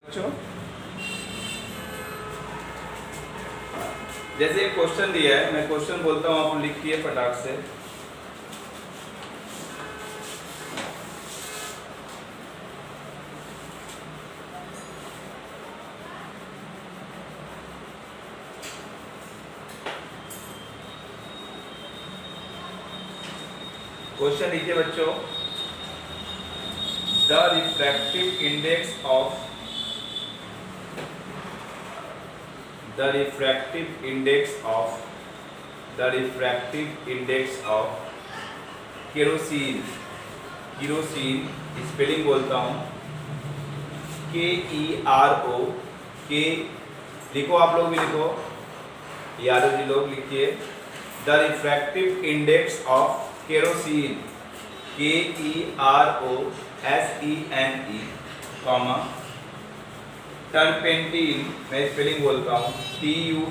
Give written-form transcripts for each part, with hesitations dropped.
बच्चों जैसे एक क्वेश्चन दिया है, मैं क्वेश्चन बोलता हूँ, आप लिखिए फटाक से। क्वेश्चन लिखिए बच्चों, the refractive index of the refractive index of kerosene spelling बोलता हूँ KERO के, लिखो आप लोग भी लिखो, यारो जी लोग लिखिए, the refractive index of kerosene KEROSENE comma turpentine, मैं स्पेलिंग बोलता हूँ TURPENTINE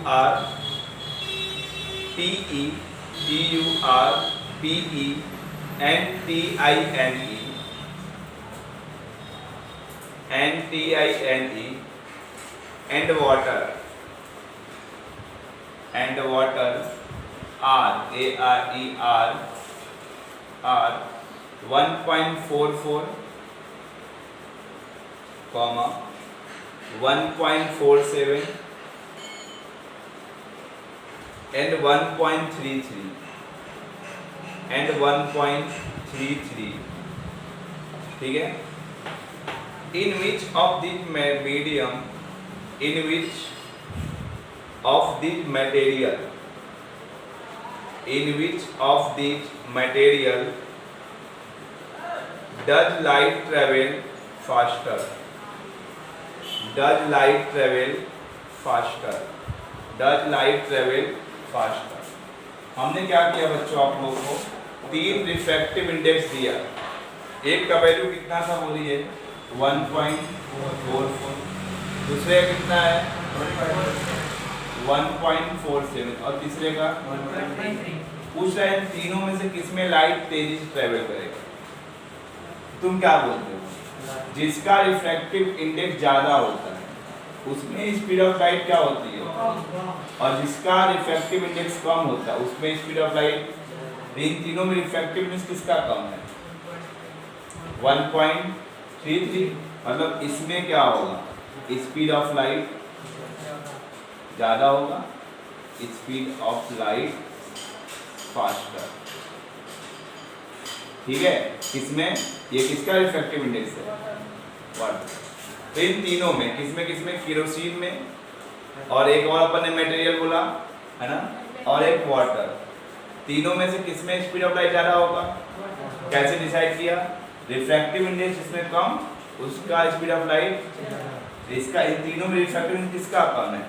and water RARER 1.44 comma 1.47 and 1.33, ठीक है। In which of these material does light travel faster? Does light travel faster? हमने क्या किया बच्चों, आप लोगों को 3 रिफ्रैक्टिव इंडेक्स दिया। एक का वैल्यू कितना था बोलिए 1.44, दूसरे का कितना है 1.47 और तीसरे का 1.33। पूछ रहे हैं तीनों में से किसमें लाइट तेजी से ट्रेवल करेगा। तुम क्या बोलते हो? जिसका रिफ्रैक्टिव इंडेक्स ज्यादा होता है उसमें स्पीड ऑफ लाइट क्या होती है, और जिसका रिफ्रैक्टिव इंडेक्स कम होता है उसमें स्पीड ऑफ लाइट, इन तीनों में रिफ्रैक्टिव इंडेक्स किसका कम है 1.33, मतलब इसमें क्या होगा स्पीड ऑफ लाइट ज्यादा होगा, स्पीड ऑफ लाइट फास्टर, ठीक है। किसमें, ये किसका रिफ्रैक्टिव इंडेक्स है वाटर। तो इन तीनों में किसमें केरोसिन में, और एक और अपन ने मटेरियल बोला है ना, और एक वाटर, तीनों में से किसमें स्पीड ऑफ लाइट ज्यादा होगा। कैसे डिसाइड किया, रिफ्रैक्टिव इंडेक्स जिसमें कम उसका स्पीड ऑफ लाइट, इसका इन तीनों में रिफ्रैक्टिव इंडेक्स किसका कम है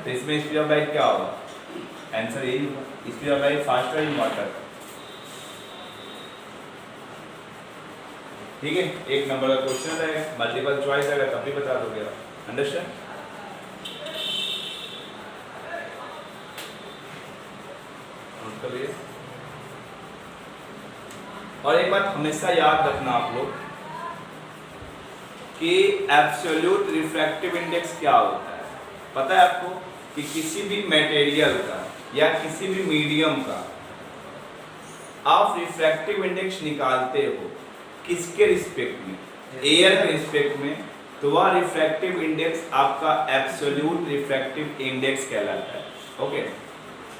तो इसमें स्पीड ऑफ लाइट क्या होगा, आंसर यही होगा, speed of light faster in water, ठीक है। एक नंबर का क्वेश्चन रहेगा, मल्टीपल चॉइस रहेगा, तब भी बता दोगे आप, अंडरस्टैंड। और एक बात हमेशा याद रखना आप लोग कि एब्सोल्यूट रिफ्रैक्टिव इंडेक्स क्या होता है। पता है आपको कि किसी भी मटेरियल का या किसी भी मीडियम का आप रिफ्रैक्टिव इंडेक्स निकालते हो किसके रिस्पेक्ट में, एयर के रिस्पेक्ट में, तो वह रिफ्रैक्टिव इंडेक्स आपका एब्सोल्यूट रिफ्रैक्टिव इंडेक्स कहलाता है। ओके,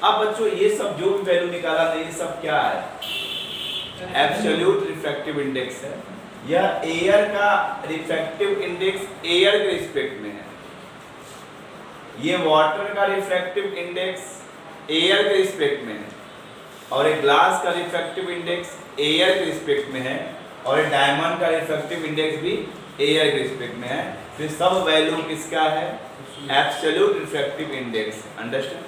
अब बच्चों ये सब जो भी वैल्यू निकाला था ये सब क्या है, एब्सोल्यूट रिफ्रैक्टिव इंडेक्स है। यह एयर का रिफ्रैक्टिव इंडेक्स एयर के रिस्पेक्ट में है, ये वाटर का रिफ्रैक्टिव इंडेक्स एयर के रिस्पेक्ट में है, और एक ग्लास का रिफ्रैक्टिव इंडेक्स एयर के रिस्पेक्ट में है, और एक डायमंड का रिफ्रैक्टिव इंडेक्स भी एयर के रिस्पेक्ट में है। तो सब वैल्यू किसका है, एब्सोल्यूट रिफ्रैक्टिव इंडेक्स, अंडरस्टैंड।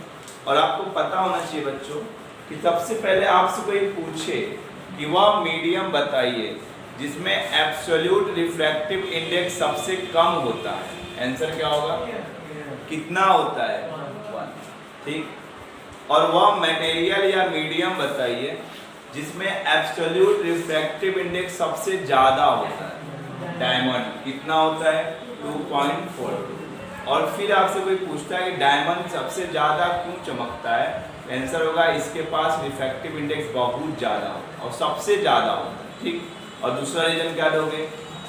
और आपको पता होना चाहिए बच्चों कि सबसे पहले आपसे कोई पूछे कि वह मीडियम बताइए जिसमें एब्सोल्यूट रिफ्रैक्टिव इंडेक्स सबसे कम होता है, आंसर क्या होगा, कितना होता है 1, ठीक। और वह मटेरियल या मीडियम बताइए जिसमें एब्सोल्यूट रिफ्रैक्टिव इंडेक्स सबसे ज्यादा होता है, डायमंड कितना होता है 2.42। और फिर आपसे कोई पूछता है कि डायमंड सबसे ज़्यादा क्यों चमकता है, आंसर होगा इसके पास रिफ्रैक्टिव इंडेक्स बहुत ज़्यादा होता है और सबसे ज़्यादा होता है, ठीक। और दूसरा रीजन क्या दोगे,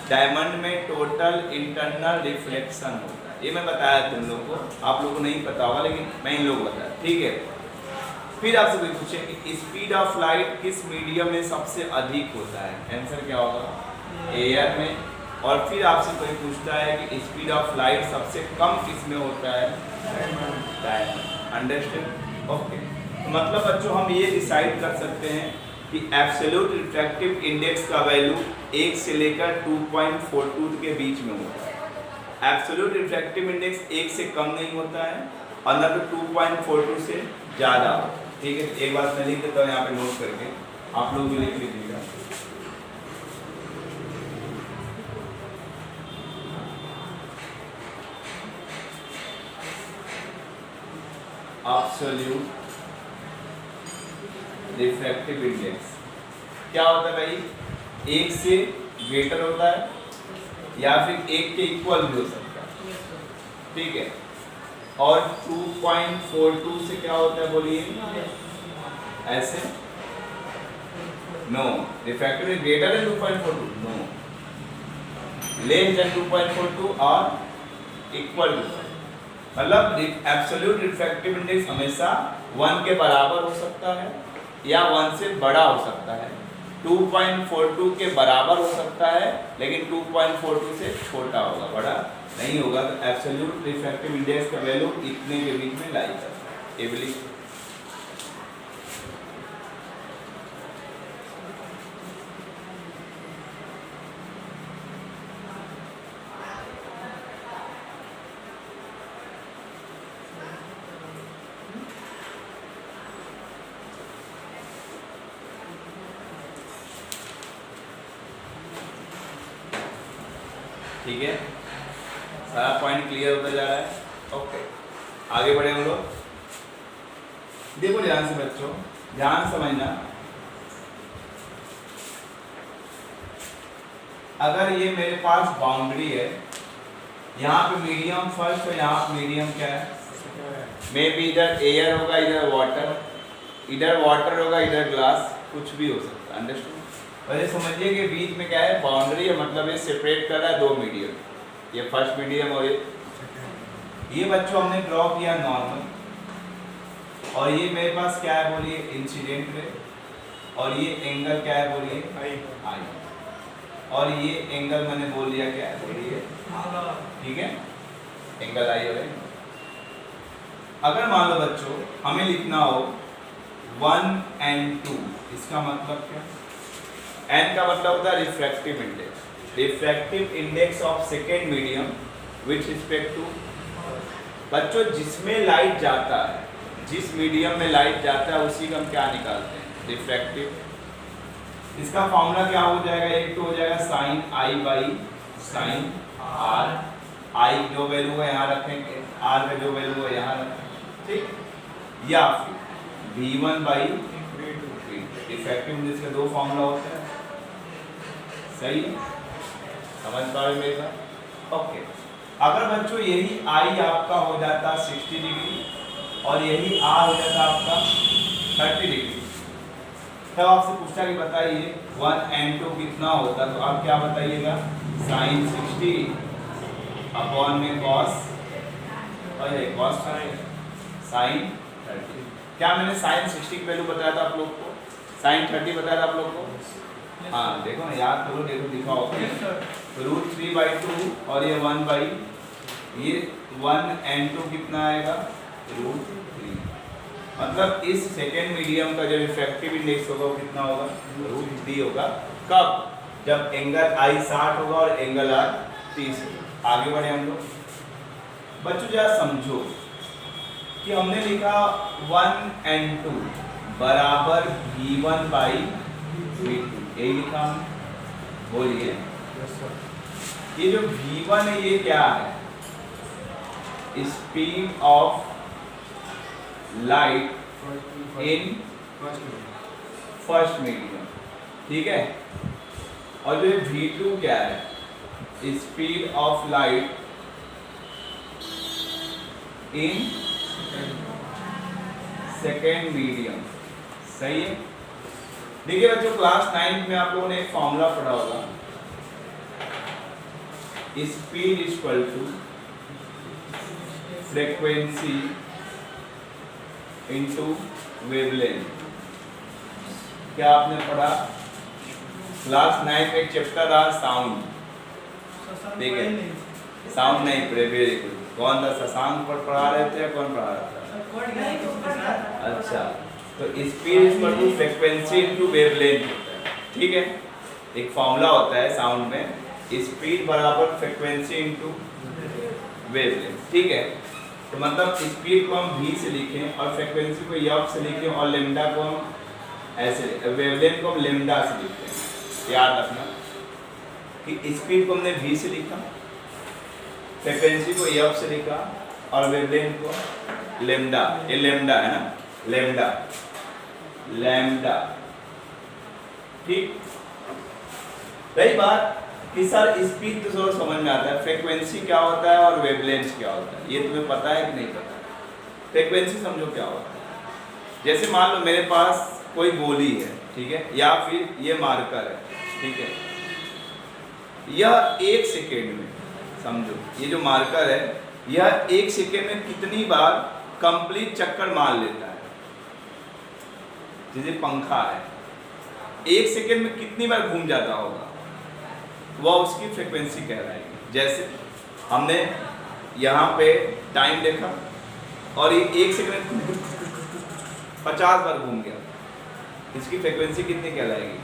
डायमंड में टोटल इंटरनल रिफ्लेक्शन होता है, ये मैं बताया तुम लोग को, आप लोगों को नहीं पता होगा लेकिन मैं इन लोग को बताया, ठीक है। फिर आपसे कोई पूछे कि स्पीड ऑफ लाइट किस मीडियम में सबसे अधिक होता है, आंसर क्या होगा एयर में। और फिर आपसे कोई पूछता है कि स्पीड ऑफ लाइट सबसे कम किस में होता है, डायमंड। Understand, okay. तो मतलब बच्चों हम ये डिसाइड कर सकते हैं कि एब्सोल्यूट रिफ्रैक्टिव इंडेक्स का वैल्यू 1 से लेकर 2.42 के बीच में होता है। एब्सोल्यूट रिफ्रैक्टिव इंडेक्स 1 से कम नहीं होता है और न तो 2.42 से ज़्यादा, ठीक है। एक बात मैं लिख देता हूँ यहाँ पे नोट करके, आप लोग भी लिख लीजिएगा। एब्सोल्यूट रिफ्रैक्टिव इंडेक्स क्या होता है भाई, 1 से ग्रेटर होता है या फिर 1 के इक्वल भी हो सकता है, ठीक है। और 2.42 से क्या होता है बोलिए, ऐसे no, refractive index greater than 2.42, no, less than 2.42 और इक्वल टू, मतलब एब्सोल्यूट रिफ्रैक्टिव इंडेक्स हमेशा 1 के बराबर हो सकता है या 1 से बड़ा हो सकता है, 2.42 के बराबर हो सकता है लेकिन 2.42 से छोटा होगा, बड़ा नहीं होगा। तो एब्सोल्यूट रिफ्रैक्टिव इंडेक्स का वैल्यू इतने के बीच में लाई करता है, एवली। ठीक है, सारा पॉइंट क्लियर होता जा रहा है, ओके। आगे बढ़े हम लोग। देखो ध्यान से बच्चों, ध्यान समझना, अगर ये मेरे पास बाउंड्री है, यहाँ पे मीडियम फर्स्ट और यहाँ पे मीडियम क्या है, मे बी इधर एयर होगा इधर वाटर होगा इधर ग्लास, कुछ भी हो सकता है, अंडरस्टैंड। पहले समझिए कि बीच में क्या है, बाउंड्री है, मतलब ये सेपरेट कर रहा है 2 मीडियम, ये फर्स्ट मीडियम और ये बच्चों हमने ड्रॉ किया नॉर्मल, और ये मेरे पास क्या है बोलिए, इंसिडेंट रे, और ये एंगल क्या है बोलिए, आई, और ये एंगल मैंने बोल दिया क्या है बोलिए, ठीक है, एंगल आई हो। अगर मान लो बच्चों हमें लिखना हो 1 and 2, इसका मतलब क्या, n का मतलब होता है refractive index, refractive index of second medium with respect to, बच्चों जिसमें लाइट जाता है, जिस मीडियम में लाइट जाता है उसी का हम क्या निकालते हैं, रिफ्रैक्टिव। इसका फॉर्मूला क्या हो जाएगा, एक तो हो जाएगा sine i by sine r, i जो वैल्यू है यहाँ रखेंगे, आर का जो वैल्यू है यहाँ रखेंगे, ठीक, या फिर V1 बाई रिफ्रैक्टिव इंडेक्स के 2 फॉर्मूला होते हैं, सही समझ पा रहे मेरे साथ, ओके। अगर बच्चों यही आई आपका हो जाता 60 डिग्री और यही आर हो जाता आपका 30 डिग्री, तब आपसे पूछा कि बताइए 1 and 2 कितना होता, तो आप क्या बताइएगा, साइन 60 अपॉन में कॉस, और ये कॉस साइन 30। क्या मैंने साइन 60 की वैल्यू बताया था आप लोग को, साइन 30 बताया था आप लोग को, हाँ देखो ना, याद करो, देखो दिखाओ, √3/2 और ये 1 बाई, ये 1 and 2 कितना आएगा, √3, मतलब इस सेकेंड मीडियम का जो रिफ्रैक्टिव इंडेक्स होगा वो कितना होगा, √3 होगा। कब, जब एंगल आई 60 होगा और एंगल आर 30 होगा। आगे बढ़े हम लोग, बच्चों जरा समझो कि हमने लिखा 1 and 2 बराबर V1 बाई V2, यही लिखा हमने, बोलिए ये जो V1 है ये क्या है, speed of light in first medium, ठीक है, और जो V2 क्या है, speed of light in second medium. सही है। देखिए बच्चों, क्लास 9 में आप लोगों ने एक फॉर्मूला पढ़ा होगा, speed equal to frequency into wavelength. क्या आपने पढ़ा? क्लास 9 में एक चैप्टर रहा साउंड, ठीक है? साउंड नहीं पढ़े, वेरी गुड। कौन था? शशांक पर पढ़ा रहे थे या कौन पढ़ा रहा था? अच्छा, तो speed equal to frequency into wavelength होता है, ठीक है? एक फॉर्मूला होता है साउंड में, स्पीड बराबर फ्रीक्वेंसी इनटू वेवलेंथ, ठीक है? तो मतलब स्पीड को हम v से लिखें और फ्रीक्वेंसी को f से लिखें और लेमडा को हम ऐसे, वेवलेंथ को हम लेमडा से लिखते हैं। याद रखना कि स्पीड को हमने v से लिखा, फ्रीक्वेंसी को f से लिखा और वेवलेंथ को लेमडा, ये लेमडा है ना, लेमडा, लैम्डा, ठीक? रही बात कि सर स्पीड तो थोड़ा समझ में आता है, फ्रीक्वेंसी क्या होता है और वेवलेंथ क्या होता है, ये तुम्हें पता है कि नहीं पता? फ्रीक्वेंसी समझो क्या होता है। जैसे मान लो मेरे पास कोई गोली है, ठीक है, या फिर ये मार्कर है, ठीक है, यह 1 सेकेंड में, समझो ये जो मार्कर है यह 1 सेकेंड में कितनी बार कंप्लीट चक्कर मार लेता है। जैसे पंखा है, 1 सेकेंड में कितनी बार घूम जाता होगा, वह उसकी फ्रीक्वेंसी कहलाएगी। जैसे हमने यहाँ पे टाइम देखा और ये 1 सेकेंड में 50 बार घूम गया, इसकी फ्रीक्वेंसी कितनी कहलाएगी?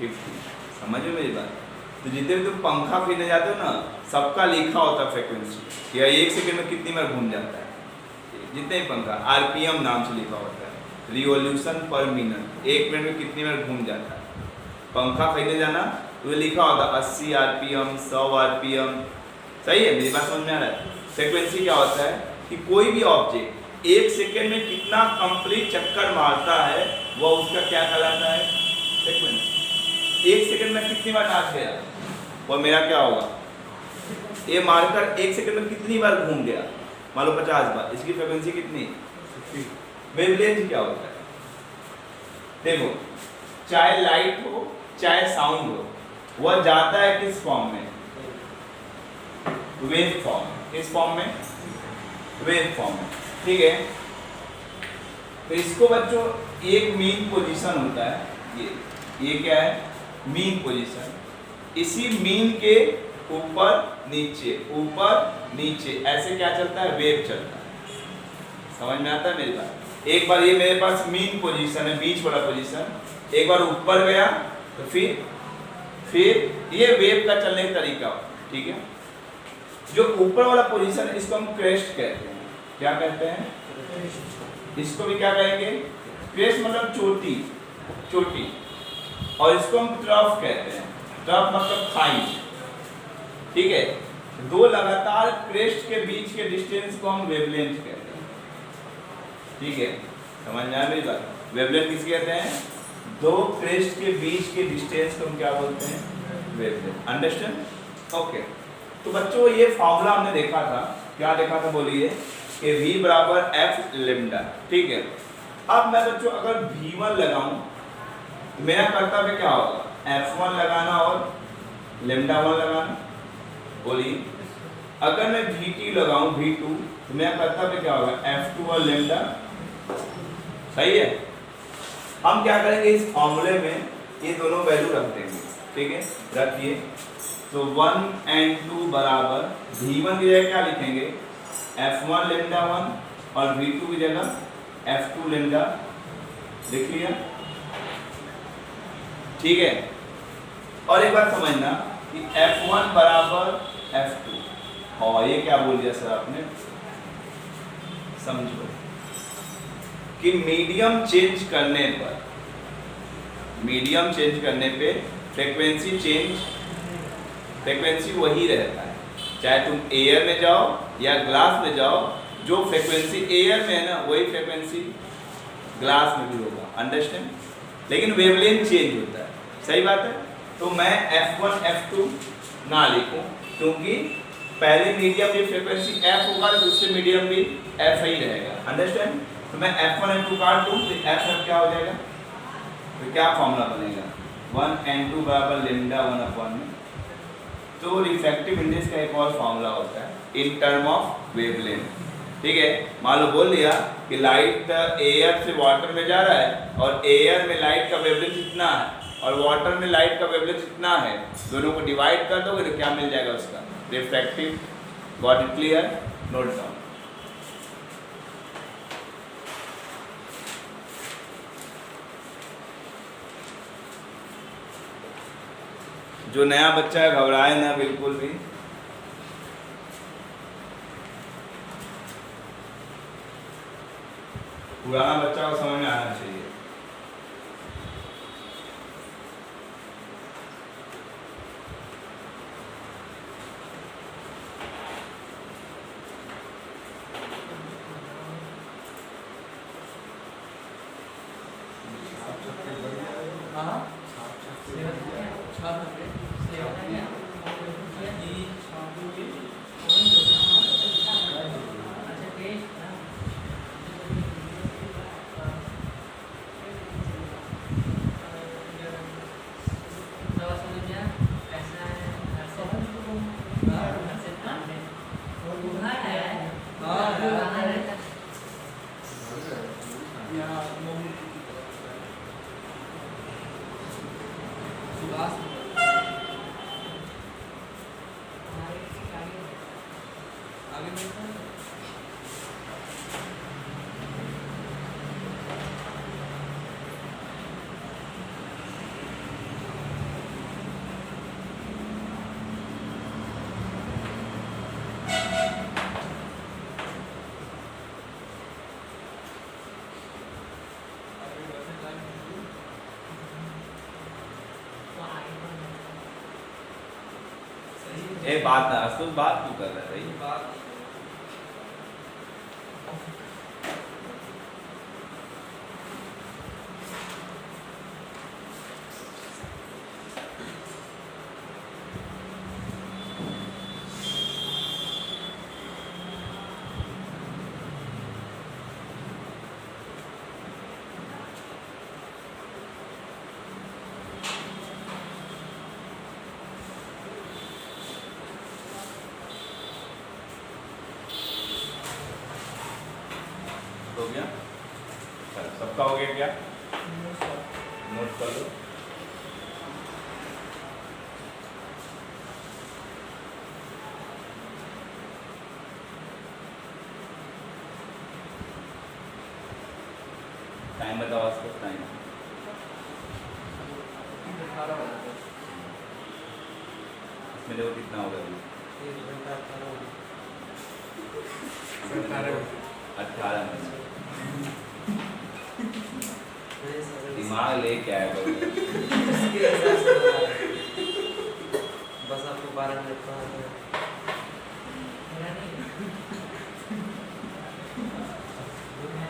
50। समझ में मेरी बात? तो जितने भी तुम पंखा फिरने जाते हो ना, सबका लिखा होता है फ्रीक्वेंसी, या 1 सेकेंड में कितनी बार घूम जाता है। जितने पंखा RPM नाम से लिखा होता है, रिवॉल्यूशन पर मिनट, 1 मिनट में कितनी बार घूम जाता है। पंखा खरीदने जाना तो लिखा होता है 80 RPM, 100 RPM। सही है, मेरी बात समझ में आ रहा है? फ्रीक्वेंसी क्या होता है कि कोई भी ऑब्जेक्ट 1 सेकेंड में कितना कंप्लीट चक्कर मारता है, वह उसका क्या कहलाता है? फ्रीक्वेंसी। 1 सेकेंड में कितनी बार नाच गया, वह मेरा क्या होगा? ये मार्कर 1 सेकेंड में कितनी बार घूम गया, मान लो 50 बार, इसकी फ्रीक्वेंसी कितनी? वेवलेंथ क्या होता है? देखो, चाहे लाइट हो चाहे साउंड हो, वह जाता है किस फॉर्म में? Wave form. किस फॉर्म में? वेव फॉर्म में, ठीक है? तो इसको बच्चों एक मीन पोजीशन होता है, ये क्या है? Mean position. इसी मीन के ऊपर नीचे ऐसे क्या चलता है? वेव चलता है। समझ में आता है मेरी बात? एक बार ये मेरे पास मीन पोजीशन है, बीच वाला पोजीशन, एक बार ऊपर गया तो फिर ये वेव का चलने का तरीका, ठीक है? जो ऊपर वाला पोजीशन है इसको हम क्रेस्ट कहते हैं। क्या कहते हैं? इसको भी क्या कहेंगे? क्रेस्ट मतलब चोटी, और इसको हम ट्रफ कहते हैं। ट्रफ मतलब खाई, ठीक है? दो लगातार क्रेस्ट के बीच के डिस्टेंस को हम वेवलेंथ कहते हैं, ठीक है? समझ में आया मेरी बात? वेवलेंथ किसको कहते हैं? दो क्रेस्ट के बीच के डिस्टेंस को हम क्या बोलते हैं? वेवलेंथ। अंडरस्टैंड? ओके। तो बच्चों ये फॉर्मूला हमने देखा था, क्या देखा था बोलिए? कि V बराबर F लेमडा, ठीक है? अब मैं बच्चों अगर V1 लगाऊं तो मेरा कर्तव्य क्या होगा? F1 लगाना और लेमडा 1 लगाना। बोलिए, अगर मैं V2 लगाऊं V2 तो मेरा कर्तव्य क्या होगा? F2 और लेमडा। सही है? हम क्या करेंगे, इस फॉर्मूले में ये दोनों वैल्यू रख देंगे, ठीक है? रखिए। तो 1 और 2 बराबर V1 की जगह क्या लिखेंगे? F1 लेमडा 1 और V2 की जगह F2 लेमडा। लिख लिया? ठीक है? और एक बात समझना कि F1 बराबर F2, और ये क्या बोल दिया सर आपने? समझो कि मीडियम चेंज करने पे फ्रीक्वेंसी वही रहता है, चाहे तुम एयर में जाओ या ग्लास में जाओ, जो फ्रीक्वेंसी एयर में है ना वही फ्रीक्वेंसी ग्लास में भी होगा। अंडरस्टैंड? लेकिन वेवलेंथ चेंज होता है। सही बात है? तो मैं F1 F2 ना लिखूं, क्योंकि पहले मीडियम में फ्रीक्वेंसी f होगा, दूसरे मीडियम भी f ही रहेगा। अंडरस्टैंड? तो मैं f1 n2 काट दूं तो f क्या हो जाएगा, तो क्या फॉर्मूला बनेगा, 1n2 बराबर लैम्डा 1/में। तो रिफ्रैक्टिव इंडेक्स का एक और फॉर्मूला होता है इन टर्म ऑफ वेवलेंथ। ठीक है, मान लो बोल दिया कि लाइट एयर से वाटर में जा रहा है और एयर में लाइट का वेवलेंथ इतना है और वाटर में लाइट का वेवलेंथ इतना है, दोनों को डिवाइड कर दोगे तो क्या मिल जाएगा उसका, refractive. Got it clear? Note down. जो नया बच्चा है घबराए ना बिल्कुल भी। पुराना बच्चा को समझ में आना चाहिए। ए बात ना तो बात क्यों कर रहा है बात। हो गया? सबका हो गया क्या? नोट कर लो। टाइम बताओ आपको, टाइम इसमें देखो कितना होगा, 18 मिनट। दिमाग ले क्या है बस आपको 12 मिनट का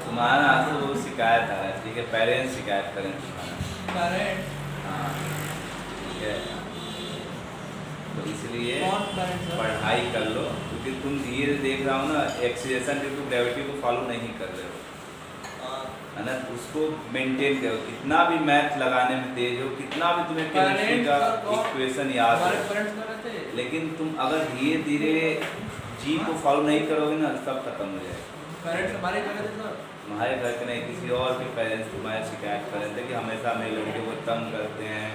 तुम्हारा तो वो शिकायत है, ठीक है, पेरेंट्स शिकायत करें तुम्हारा। हाँ ठीक है, तो इसलिए पढ़ाई कर लो, क्योंकि तुम धीरे देख रहा हो ना एक्सीलरेशन ड्यू टू ग्रेविटी को फॉलो नहीं कर रहे हो, है ना, उसको मेंटेन करो। कितना भी मैथ लगाने में तेज हो, कितना भी तुम्हें केमिस्ट्री का इक्वेशन याद हो, लेकिन तुम अगर धीरे धीरे जी को फॉलो नहीं करोगे ना, सब खत्म हो जाएगा। हमारे घर के नहीं, किसी और के पेरेंट्स तुम्हारे शिकायत कर रहे थे कि हमेशा मेरे लड़के को तंग करते हैं,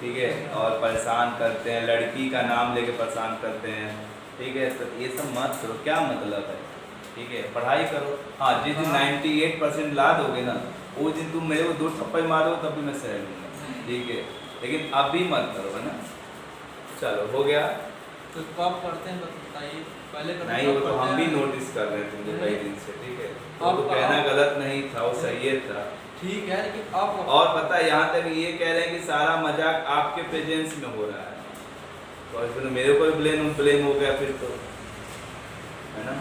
ठीक है, और परेशान करते हैं, लड़की का नाम लेके परेशान करते हैं, ठीक है। तो ये सब मत करो, क्या मतलब है, ठीक है, पढ़ाई करो। हाँ, जिस दिन 98% ला दोगे ना, वो दिन तुम मेरे को 2 थप्पड़ मारो तब भी मैं सह लूँगा, ठीक है, लेकिन अभी मत करो, है ना। चलो हो गया। तो कब करते हैं बताइए, पहले नहीं, वो तो हम भी नोटिस कर रहे थे मुझे कई दिन से, ठीक है, वो तो कहना गलत नहीं था, वो सही था, ठीक है, लेकिन अब और पता है यहाँ तक ये कह रहे हैं कि सारा मजाक आपके प्रेजेंस में हो रहा है, तो इसमें मेरे को ब्लेम हो गया फिर, तो है ना,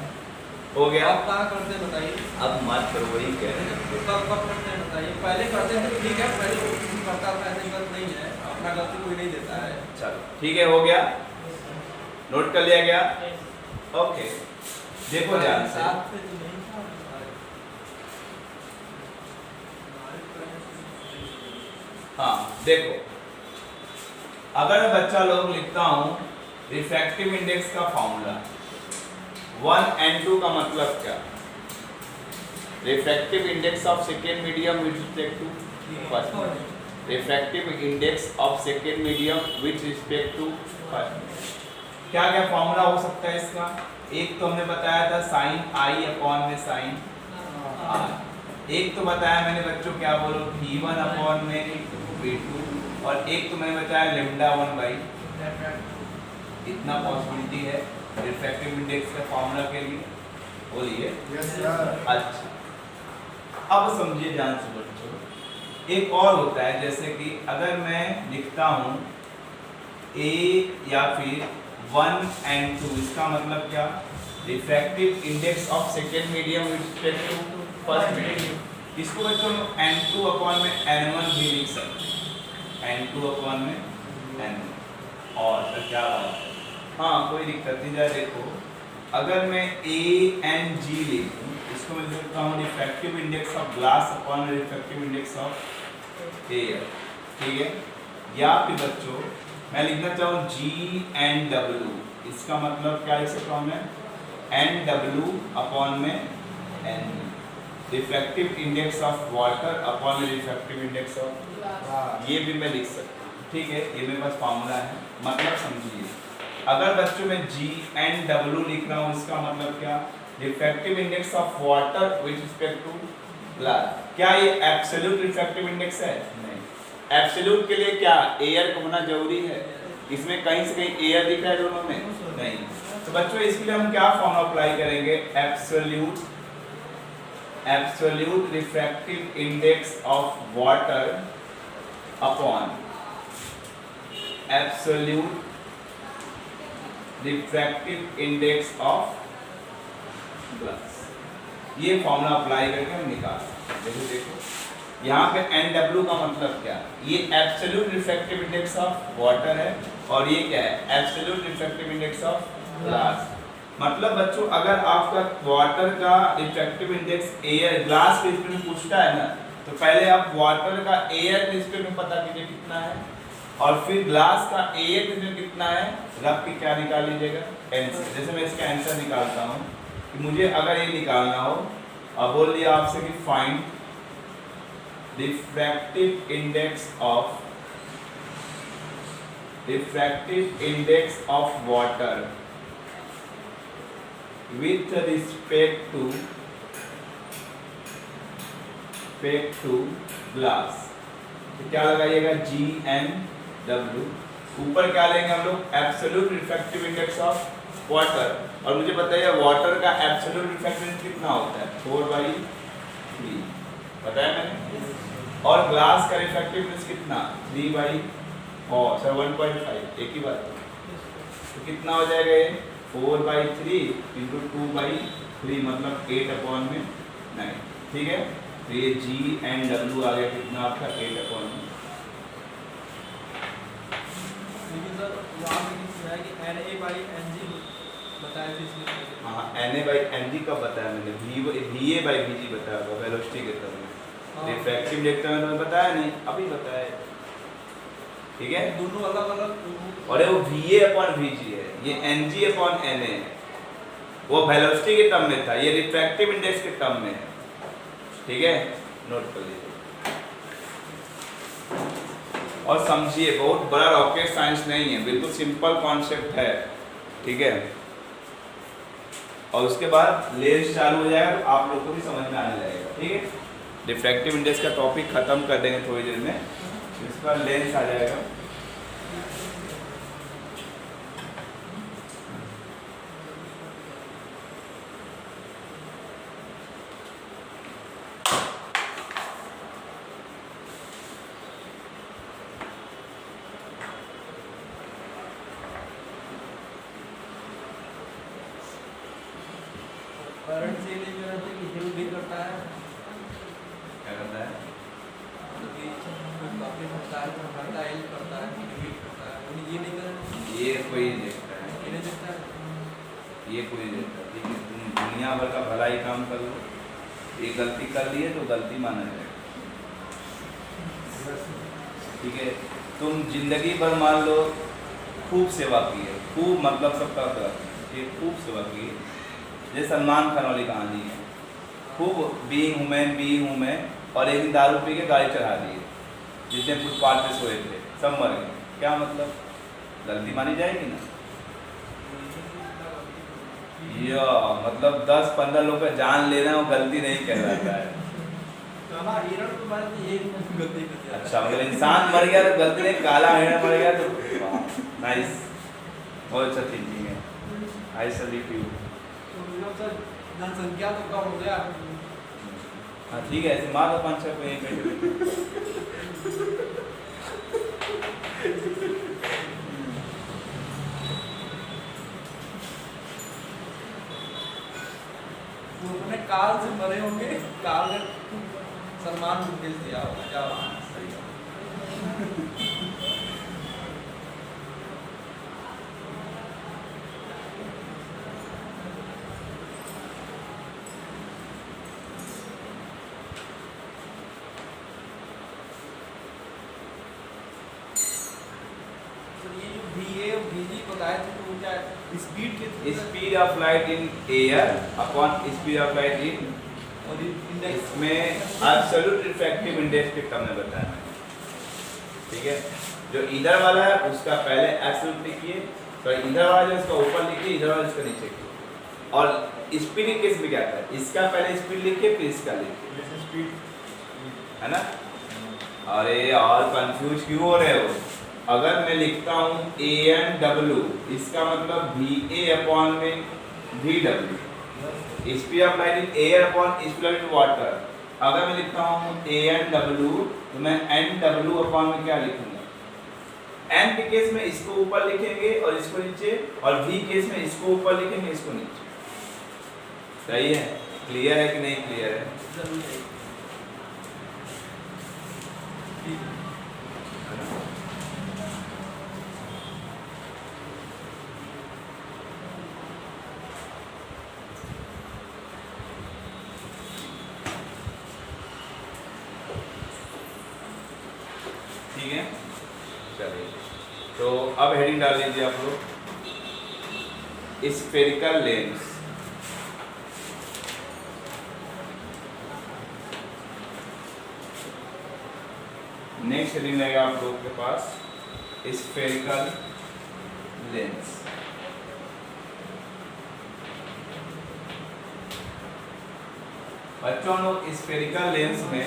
हो गया। आप कहाँ करते हैं बताइए, अब मत करो, वही कह रहे हैं। तो कब करते हैं बताइए, पहले करते हैं तो ठीक है, पहले करता था, ऐसी गलत नहीं है, अपना गलती कोई नहीं देता है। चलो ठीक है, हो गया। नोट कर लिया गया? ओके, देखो ध्यान से। हाँ देखो, अगर मैं बच्चा लोग लिखता हूँ रिफ्रैक्टिव इंडेक्स का फॉर्मूला 1n2 का मतलब क्या? Refractive index of second medium with respect to first, refractive index of second medium with respect to first. क्या क्या फॉर्मूला हो सकता है इसका? एक तो हमने बताया था साइन आई अपॉन में साइन आर, एक तो बताया मैंने बच्चों क्या बोलो v1 अपॉन में v2, और एक तो मैंने बताया λ 1 बाई, इतना पॉसिबिलिटी है रिफ्रैक्टिव इंडेक्स का फॉर्मूला के लिए। बोलिए अच्छा, अब समझिए ध्यान से बच्चों, एक और होता है जैसे कि अगर मैं लिखता हूँ a या फिर 1n2, इसका मतलब क्या? Refractive index of second medium with respect to first medium. इसको बच्चों n2 अपॉन में n1 भी लिख सकते हैं, n2 अपॉन में n1। और तो क्या बात है, हाँ कोई दिक्कत नहीं। जरा देखो, अगर मैं ANG लिखूं, इसको मैं लिख सकता हूँ refractive index of glass upon refractive index of air, ठीक है? या फिर बच्चों मैं लिखना चाहूँ GNW, इसका मतलब क्या लिख सकता हूँ मैं? NW अपॉन में N, refractive index of water upon refractive index of, ये भी मैं लिख सकता हूँ, ठीक है? ये मेरे पास फॉर्मूला है, मतलब समझिए। अगर बच्चों में GNW लिख रहा हूँ, इसका मतलब क्या? Refractive index of water with respect to glass. क्या ये एब्सोल्यूट रिफ्रैक्टिव इंडेक्स है? नहीं। एब्सोल्यूट के लिए क्या एयर को होना जरूरी है? इसमें कहीं से कहीं एयर दिख रहा है दोनों में? नहीं। तो बच्चों इसके लिए हम क्या फॉर्मूला अप्लाई करेंगे? Absolute refractive index of water upon absolute refractive index of glass. ये फॉर्मूला अप्लाई करके हम निकाल सकते हैं। देखो यहाँ पे NW का मतलब क्या? ये absolute refractive index of water है, और ये क्या है? Absolute refractive index of glass. मतलब बच्चों अगर आपका वाटर का रिफ्रैक्टिव इंडेक्स एयर ग्लास के रिस्पेक्ट में पूछता है ना, तो पहले आप वाटर का एयर के रिस्पेक्ट में पता कीजिए कितना है, और फिर ग्लास का एयर के रिस्पेक्ट कितना है, रख के क्या निकाल लीजिएगा? आंसर। जैसे मैं इसका आंसर निकालता हूँ कि मुझे अगर ये निकालना हो, अब बोल दिया आपसे कि find refractive index of water with respect to glass, तो क्या लगाइएगा? GNW। ऊपर क्या लेंगे हम लोग? Absolute refractive index of water, और मुझे बताइए वाटर का एब्सोल्यूट रिफ्रैक्टिव इंडेक्स कितना होता है? 4/3 बताया मैंने। और ग्लास का रिफ्रैक्टिव इंडेक्स कितना? 1.5, एक ही बात है। तो कितना हो जाएगा ये? 4/3 इंटू 2/3 मतलब 8/9, ठीक है? तो ये GNW आ गया कितना आपका? 8/9। लेकिन सर वहाँ पे लिखा है कि NA/NG बताया था इसलिए। हाँ NA/NG का बताया मैंने, VA/VG बताया होगा वेलोसिटी के तरह में। रिफ्रैक्टिव इंडेक्स में तुम्हें बताया नहीं, अभी बताया, ठीक है? दोनों अलग अलग, और वो VA/VG है, ये NG/NA है। वो वेलोसिटी के टर्म में था, ये रिफ्रैक्टिव इंडेक्स के टर्म में है, ठीक है? नोट कर लीजिए और समझिए, बहुत बड़ा रॉकेट साइंस नहीं है, बिल्कुल सिंपल कॉन्सेप्ट है, ठीक है? और उसके बाद लेंस चालू हो जाएगा तो आप लोग को भी समझ में आने लगेगा, ठीक है? रिफ्रैक्टिव इंडेक्स का टॉपिक खत्म कर देंगे थोड़ी देर में, इसके बाद लेंस आ जाएगा। करंट से नहीं करंट से हिल भी करता है, क्या करता है? काफी होता है तो हटाता है, करता है, हीट करता है, ये नहीं करंट, ये कोई देखता है, ये नहीं देखता ये कोई नहीं देता, ठीक है। तुम दुनिया भर का भलाई काम कर लो, ये गलती कर ली है तो गलती माना जाएगा, ठीक है। तुम जिंदगी भर मान लो खूब सेवा की है, खूब मतलब सबका ये खूब सेवा की है, जैसे सलमान खान वाली कहानी है, खूब बीइंग हूँ मैं, और एक दिन दारू पी के गाड़ी चढ़ा दी है, जितने फुटपाथ पे सोए थे सब मर गए, क्या मतलब, गलती मानी जाएगी ना। या मतलब 10-15 लोग का जान लेना वो गलती नहीं कहलाता है। अच्छा मतलब इंसान मर गया तो गलती नहीं, काला हिरण मर गया तो नाइस, बहुत अच्छा थिंकिंग है, आई सैल्यूट यू। जनसंख्या तो कम हो गया। हाँ ठीक है, ऐसे मार दो 5-6 पे एक मिनट। वो अपने काल से मरे होंगे, काल ने सलमान को भेज दिया होगा, क्या सही है। बताया थे तो क्या स्पीड के speed of light in air upon speed of light in, और इंडेक्स इसमें एब्सोल्यूट रिफ्रैक्टिव इंडेक्स के टर्म में बताया मैंने, ठीक है। जो इधर वाला है उसका पहले एब्सोल्यूट लिखिए, तो इधर वाला जो इसका ऊपर लिखिए, इधर वाला इसका नीचे लिखिए, और स्पीड केस में क्या है, इसका पहले स्पीड लिखिए फिर इसका लिखिए, स्पीड है ना। अरे और कंफ्यूज क्यों हो रहे हो, अगर मैं लिखता हूँ ANW, इसका मतलब VA अपॉन में VW, speed of light in air upon speed of water. अगर मैं लिखता हूँ ANW तो मैं NW अपॉन में क्या लिखूंगा, N के केस में इसको ऊपर लिखेंगे और इसको नीचे, और V केस में इसको ऊपर लिखेंगे इसको नीचे, सही है। क्लियर है कि नहीं क्लियर है? जरूर है। ठीक है, चलिए तो अब हेडिंग डाल लीजिए आप लोग, स्फेरिकल लेंस। नेक्स्ट हेडिंग रहेगा आप लोग के पास स्फेरिकल लेंस। बच्चों हम लोग स्फेरिकल लेंस में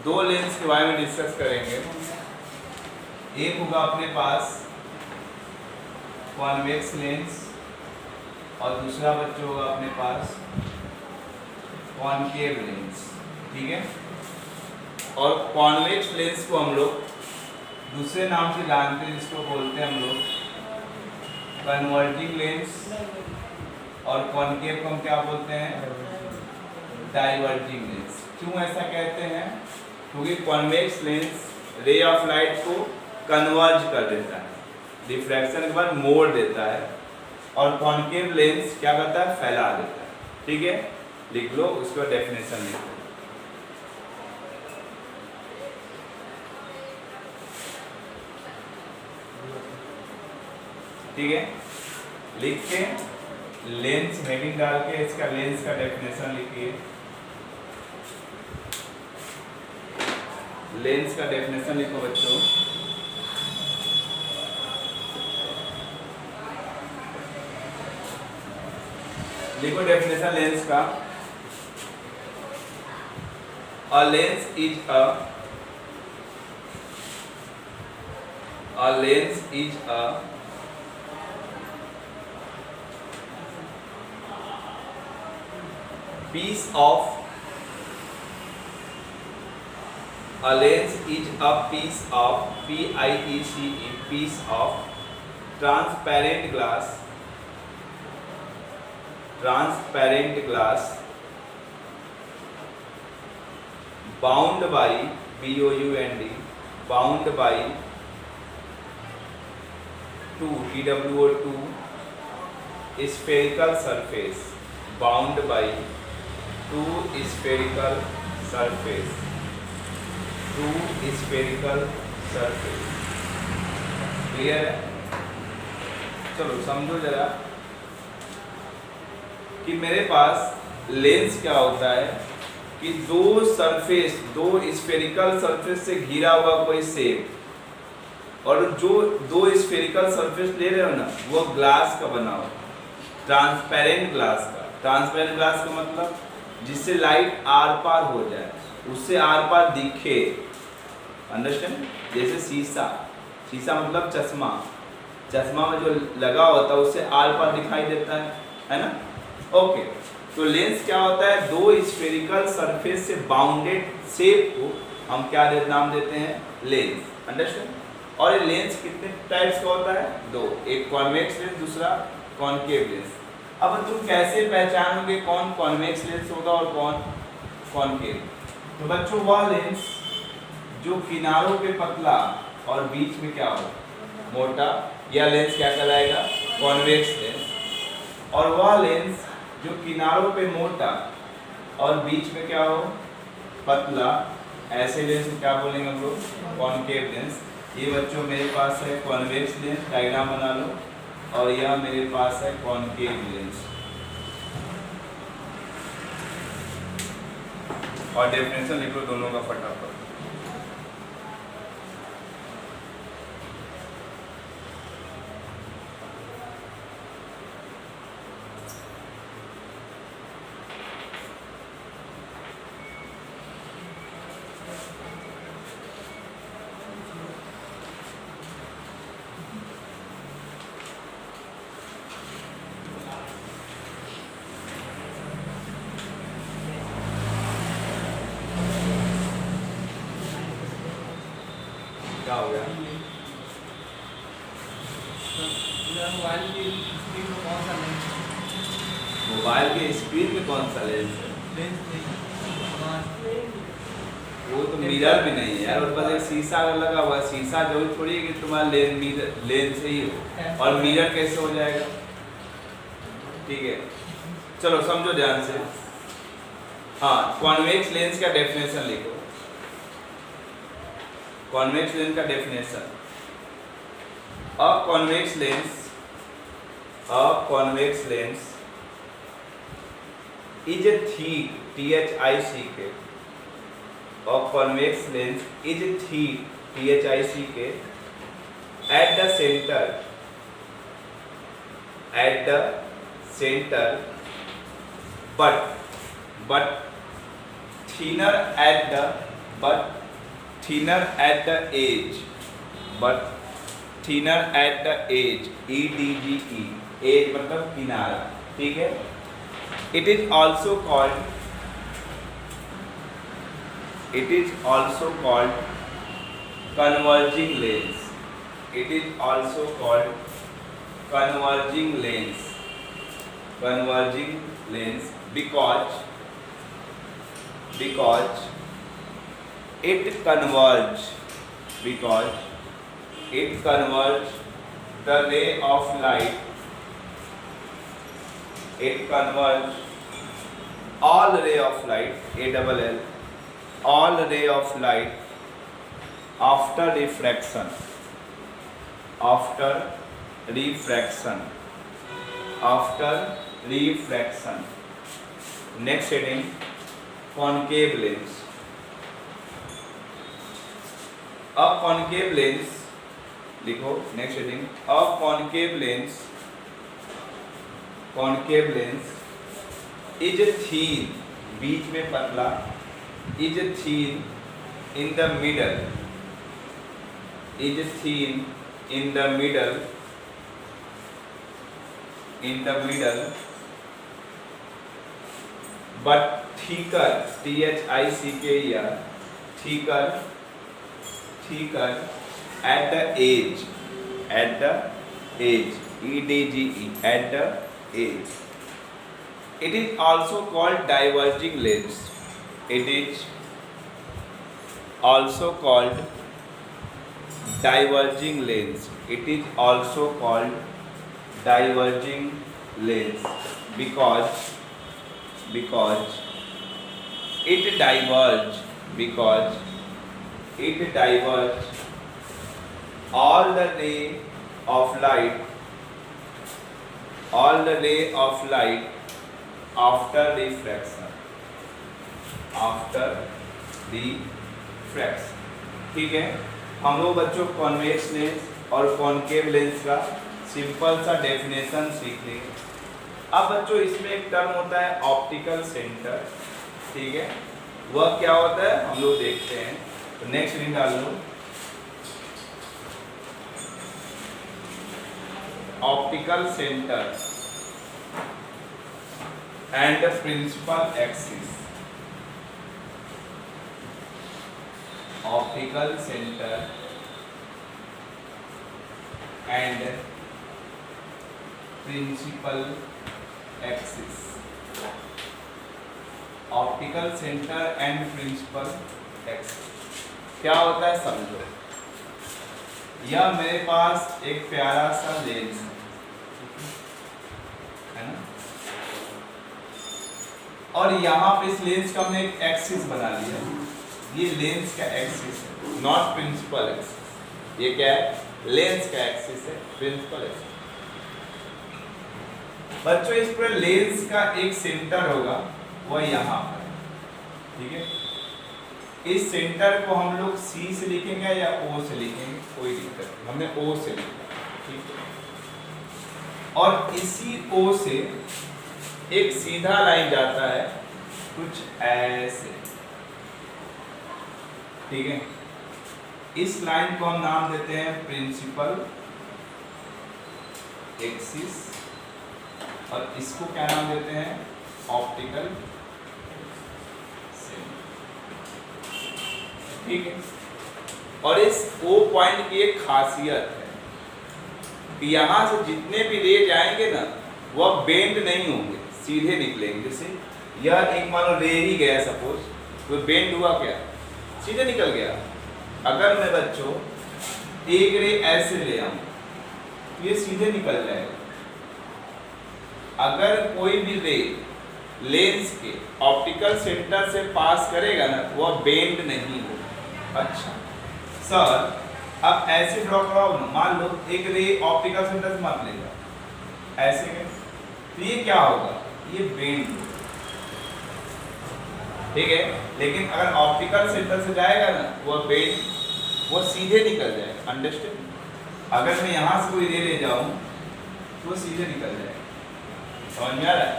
दो लेंस के बारे में डिस्कस करेंगे। एक होगा अपने पास कॉन्वेक्स लेंस और दूसरा बच्चों होगा अपने पास कॉनकेव लेंस, ठीक है। और कॉन्वेक्स लेंस को हम लोग दूसरे नाम से जानते हैं, जिसको बोलते हैं हम लोग कन्वर्जिंग लेंस, और कॉनकेव को हम क्या बोलते हैं, डाइवर्जिंग लेंस। क्यों ऐसा कहते हैं, क्योंकि convex lens ray of light को कन्वर्ज कर देता है, रिफ्रैक्शन के बाद मोड़ देता है, और कॉनकेव लेंस क्या करता है, फैला देता है, ठीक है। लिख लो, उसका डेफिनेशन लिख लो। ठीक है, लिख के लेंस हेडिंग डाल के इसका लेंस का डेफिनेशन लिखिए। लेंस का डेफिनेशन लिखो बच्चों। लिखो डेफिनेशन लेंस का। A lens is a piece of piece of transparent glass bound by by two TWO2 spherical surface bound by two spherical surface, clear है? चलो समझो जरा कि मेरे पास लेंस क्या होता है कि दो स्फेरिकल सरफेस से घिरा हुआ कोई शेप, और जो दो स्फेरिकल सरफेस ले रहे हो ना वो ग्लास का बना हो, ट्रांसपेरेंट ग्लास का। ट्रांसपेरेंट ग्लास का मतलब जिससे लाइट आर पार हो जाए, उससे आर पार दिखे, अंडरस्टैंड? जैसे शीशा मतलब चश्मा में जो लगा होता है उससे आर पार दिखाई देता है ना? ओके, तो लेंस क्या होता है? दो स्फेरिकल सरफेस से बाउंडेड शेप को हम क्या नाम देते हैं? Lens, understand? और ये लेंस कितने टाइप्स का होता है? दो, एक कॉन्वेक्स लेंस, दूसरा कॉनकेव लेंस। अब तुम कैसे पहचानोगे कौन कॉन्वेक्स लेंस होगा और कौन कॉनकेव? तो बच्चों वह लेंस जो किनारों पे पतला और बीच में क्या हो मोटा, यह लेंस क्या कहलाएगा? Convex lens. और वह लेंस जो किनारों पे मोटा और बीच में क्या हो पतला, ऐसे लेंस को क्या बोलेंगे हम लोग? Concave lens. ये बच्चों मेरे पास है कॉन्वेक्स लेंस, डायग्राम बना लो, और यह मेरे पास है कॉनकेव लेंस। और डेफिनेशन लिख लो दोनों का फटाफट। क्या हो गया? मोबाइल की स्क्रीन में कौन सा लेंस? मोबाइल के स्क्रीन में कौन सा लेंस है? लेंस नहीं, वो तो मिरर भी नहीं है यार, और बस एक शीशा लगा हुआ है। शीशा जरूर थोड़ी है कि तुम्हारा लेंस ही हो, और मिरर कैसे हो जाएगा? ठीक है, चलो समझो ध्यान से। हाँ, कॉन्वेक्स लेंस का डेफिनेशन लिखो। कॉन्वेक्स लेंस का definition, a convex lens is a thick, THICK, a convex lens is thick, THICK, at the center, but thinner at the edge, EDGE, edge मतलब किनारा, ठीक है? It is also called converging lens. It is also called converging lens because it converges the ray of light. It converges all ray of light, ALL, all ray of light after refraction. Next heading, concave lens. A concave lens, लिखो next heading, a concave lens is a thin, बीच में पतला, is a thin in the middle, but thicker, THICKER, thicker at the edge, EDGE, at the edge. It is also called diverging lens. It is also called diverging lens. lens because it diverge all the ray of light after refraction ठीक है। हम लोग बच्चों convex lens और concave lens का simple सा definition सीख लेंगे। अब बच्चों इसमें एक टर्म होता है ऑप्टिकल सेंटर, ठीक है, वह क्या होता है हम लोग देखते हैं। तो नेक्स्ट लिंक डाल लो, optical centre and principal axis. Optical centre and principal axis. Optical centre and principal axis क्या होता है समझो। यह मेरे पास एक प्यारा सा लेंस है ना, और यहाँ पे इस लेंस का हमने एक एक्सिस बना लिया। ये लेंस का एक्सिस है, नॉट प्रिंसिपल एक्सिस। ये क्या है, लेंस का एक्सिस है, प्रिंसिपल एक्सिस। बच्चों इस पर लेंस का एक सेंटर होगा, वह यहाँ पर, ठीक है। इस सेंटर को हम लोग C से लिखेंगे या O से लिखेंगे, कोई दिक्कत नहीं, हमने O से लिखा, ठीक है। और इसी O से एक सीधा लाइन जाता है कुछ ऐसे, ठीक है। इस लाइन को हम नाम देते हैं प्रिंसिपल एक्सिस, और इसको क्या नाम देते हैं, ऑप्टिकल सेंटर, ठीक है। और इस O पॉइंट की एक खासियत है कि यहाँ से जितने भी रे जाएंगे ना, वह बेंड नहीं होंगे, सीधे निकलेंगे। जैसे यह एक मान लो रे ही गया सपोज, तो बेंड हुआ क्या, सीधे निकल गया। अगर मैं बच्चों एक रे ऐसे ले आऊं तो ये सीधे निकल जाएगा। अगर कोई भी रे लेंस के ऑप्टिकल सेंटर से पास करेगा ना, वह बेंड नहीं होगा। अच्छा सर, अब ऐसे ड्रॉ कराओ ना, मान लो एक रे ऑप्टिकल सेंटर से मार लेगा ऐसे में, तो ये क्या होगा, ये बेंड होगा, ठीक है। लेकिन अगर ऑप्टिकल सेंटर से जाएगा ना, वह बेंड, वो सीधे निकल जाएगा। अंडरस्टैंड। अगर मैं यहाँ से कोई रे ले जाऊँ तो वो सीधे निकल जाएगा। समझ में आ रहा है,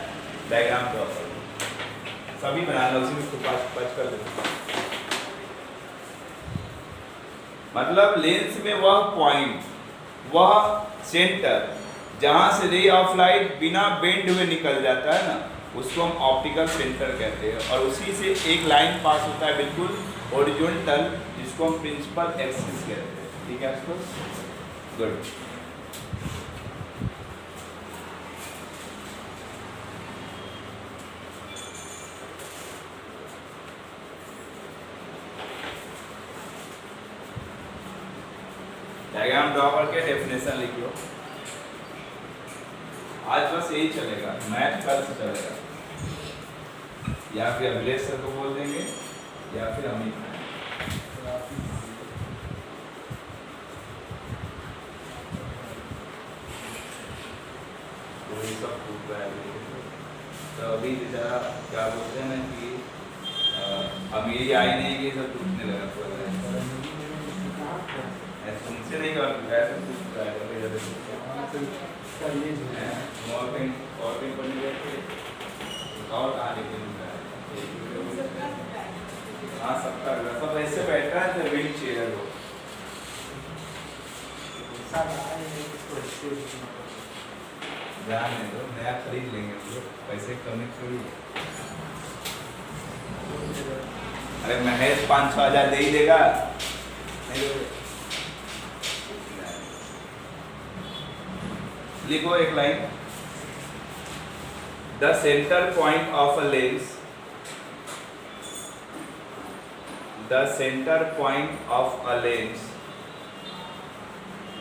डायग्राम ड्रॉ कर लो, सभी बना लो, उसी में पच कर दो। मतलब लेंस में वह पॉइंट, वह सेंटर जहां से रे ऑफ लाइट बिना बेंड हुए निकल जाता है ना, उसको हम ऑप्टिकल सेंटर कहते हैं। और उसी से एक लाइन पास होता है बिल्कुल हॉरिजॉन्टल, जिसको हम प्रिंसिपल एक्सिस कहते हैं, ठीक है। आपको गुड। डायग्राम ड्रॉ करके डेफिनेशन लिख लो। आज बस यही चलेगा, मैथ कल से चलेगा, या फिर अभिलेख सर को बोल देंगे या फिर हम ही वही सब खूब है। तो अभी जरा क्या बोलते हैं ना कि अमीरी आई नहीं कि सब टूटने लगा पूरा। तुमसे नहीं कर ऐसे कुछ और कहीं पढ़ने गए थे और कहाँ लेके हाँ सबका सब ऐसे बैठा है, व्हील चेयर हो ध्यान नहीं दो, नया खरीद लेंगे हम लोग, पैसे कमी थोड़ी। अरे महेश 5-6 हज़ार दे ही देगा, नहीं लिखो एक line, the centre point of a lens, the centre point of a lens,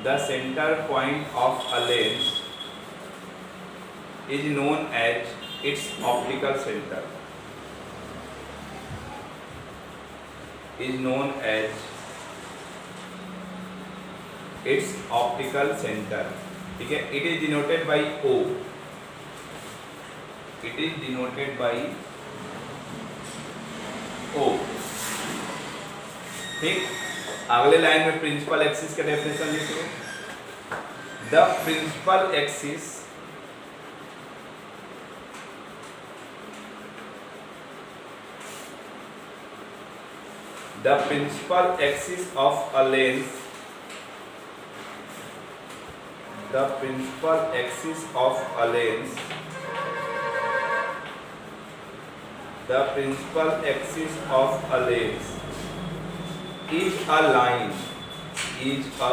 the centre point of a lens is known as its optical center. Is known as its optical center. ठीक है, it is denoted by O. It is denoted by O. ठीक, अगले line में principal axis का definition लिख लो. The principal axis the principal axis of a lens, the principal axis of a lens, the principal axis of a lens is a line, is a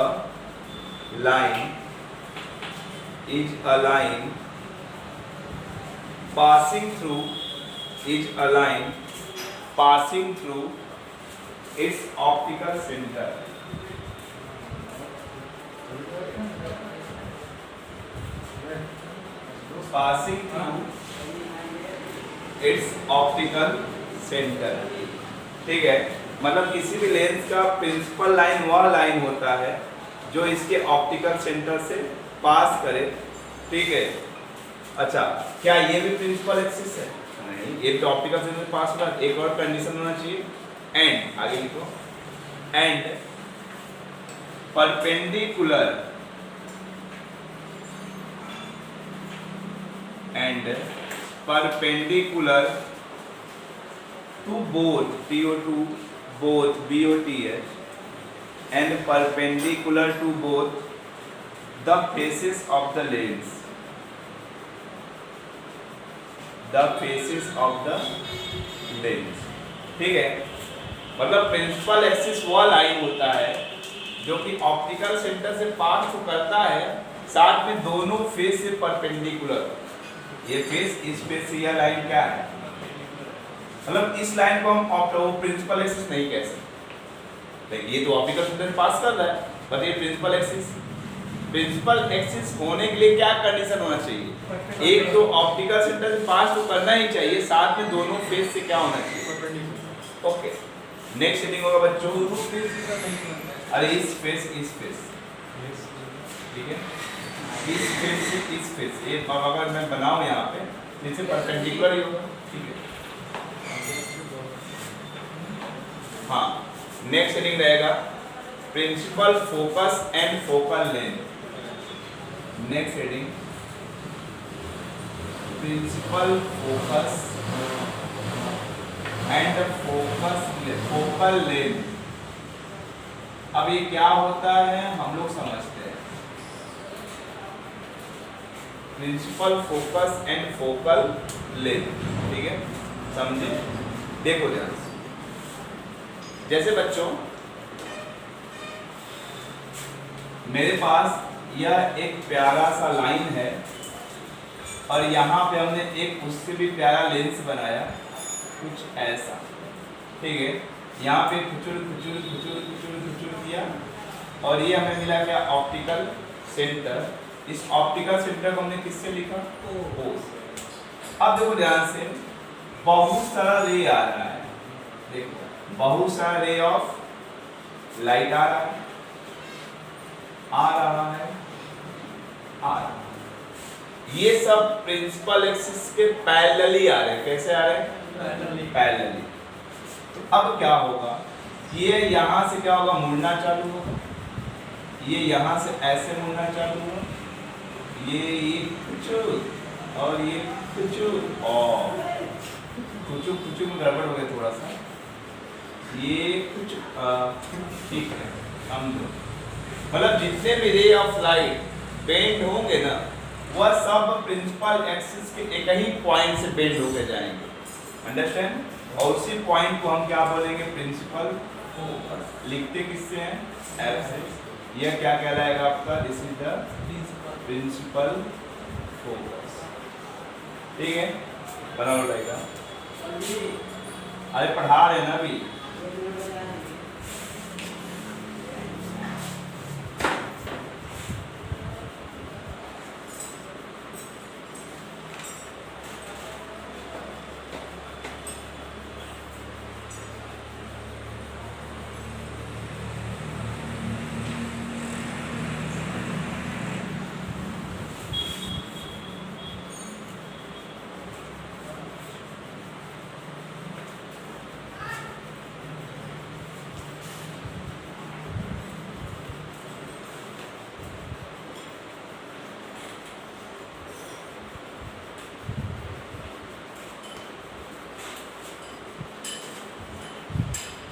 line, is a line passing through, is a line passing through its optical center. Passing through its optical center. ठीक है, मतलब किसी भी lens का principal line वह line होता है जो इसके ऑप्टिकल सेंटर से पास करे. ठीक है, अच्छा, क्या ये भी प्रिंसिपल एक्सिस है? नहीं, ये तो ऑप्टिकल सेंटर से पास होगा. एक और कंडीशन होना चाहिए, एंड, आगे लिखो, and perpendicular, and perpendicular to both, PO2 both, BOTH, and perpendicular to both the faces of the lens, the faces of the lens. ठीक है, मतलब प्रिंसिपल एक्सिस वह लाइन होता है जो कि ऑप्टिकल सेंटर से पास करता है, साथ में दोनों फेस से परपेंडिकुलर. ये फेस, इस फेस से यह लाइन क्या है, मतलब इस लाइन को हम प्रिंसिपल एक्सिस नहीं कह सकते. ये तो ऑप्टिकल सेंटर से पास कर रहा है, बट ये प्रिंसिपल एक्सिस. प्रिंसिपल एक्सिस होने के लिए क्या कंडीशन होना चाहिए? एक तो ऑप्टिकल सेंटर से पास तो करना ही चाहिए, साथ में दोनों फेस से क्या होना चाहिए? ओके, नेक्स्ट हेडिंग होगा बच्चों, अरे इस फेस, इस फेस, ठीक है, इस फेस से इस फेस, ये अगर मैं बनाऊं यहाँ पे, इससे परपेंडिकुलर ही होगा. ठीक है, हाँ, नेक्स्ट हेडिंग रहेगा principal focus and focal length. Next heading principal focus and focal length. अब ये क्या होता है हम लोग समझते हैं. Principal focus and focal length, ठीक है, समझे? देखो ध्यान से, जैसे बच्चों मेरे पास यह एक प्यारा सा लाइन है और यहाँ पे हमने एक उससे भी प्यारा लेंस बनाया, कुछ ऐसा. ठीक है, यहाँ पे खुचुर खुचुर खुचुर खुचुर खुचुर किया और ये हमें मिला क्या? Optical centre. इस ऑप्टिकल सेंटर को हमने किससे लिखा? O से. अब देखो ध्यान से, बहुत सारा रे आ रहा है, देखो बहुत सारा रे ऑफ लाइट आ रहा है, आ रहा है, आ रहा है. ये सब प्रिंसिपल एक्सिस के पैरेलली आ रहे हैं. कैसे आ रहे हैं? पैरेलली. तो अब क्या होगा, ये यहाँ से क्या होगा? मुड़ना चालू होगा. ये यहाँ से ऐसे मुड़ना चालू होगा, ये कुछ और ये कुछ और कुछ में गड़बड़ हो गया थोड़ा सा. ये कुछ ठीक है, समझो. मतलब जितने भी रे ऑफ लाइट बेंड होंगे ना, वह सब प्रिंसिपल एक्सिस के एक ही पॉइंट से बेंड होके जाएंगे. अंडरस्टैंड? और उसी पॉइंट को हम क्या बोलेंगे? Principal focus. लिखते किससे हैं? F से. यह क्या कहलाएगा आपका? This is the principal focus. ठीक है, बना लो. अरे पढ़ा रहे ना अभी.